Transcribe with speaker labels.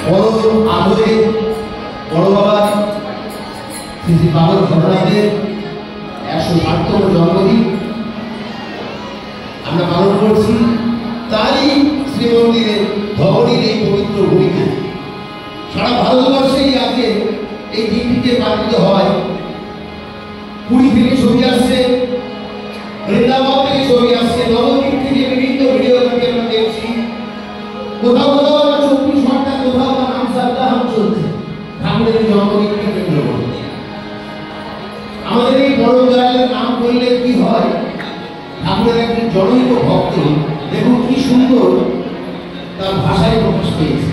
Speaker 1: পরম আদরে বড় বাবা শ্রী শ্রী বাবর ঘটনাথের 160তম জন্মদিন আমরা পালন করছি। তারই শ্রীমন্দিরের ধবনীর এই পবিত্র ভূমিতে সারা ভারতবর্ষেই আজকে এই দিনটিতে পালিত হয়। পুরী থেকে ছবি আসছে, বৃন্দাবন থেকে ছবি আসছে, নবদ্বীপ থেকে বিভিন্ন ভিডিও আমরা দেখছি। কোথাও কোথাও 24 ঘন্টা কোথাও বা নাম সপ্তাহ চলছে ঠাকুরের জন্মদিনকে কেন্দ্র করে। আমাদের এই বড় দয়ালের নাম করলে কি হয়, ঠাকুরের একজন জনৈক ভক্ত দেখুন কি সুন্দর তার ভাষায় প্রকাশ পেয়েছে।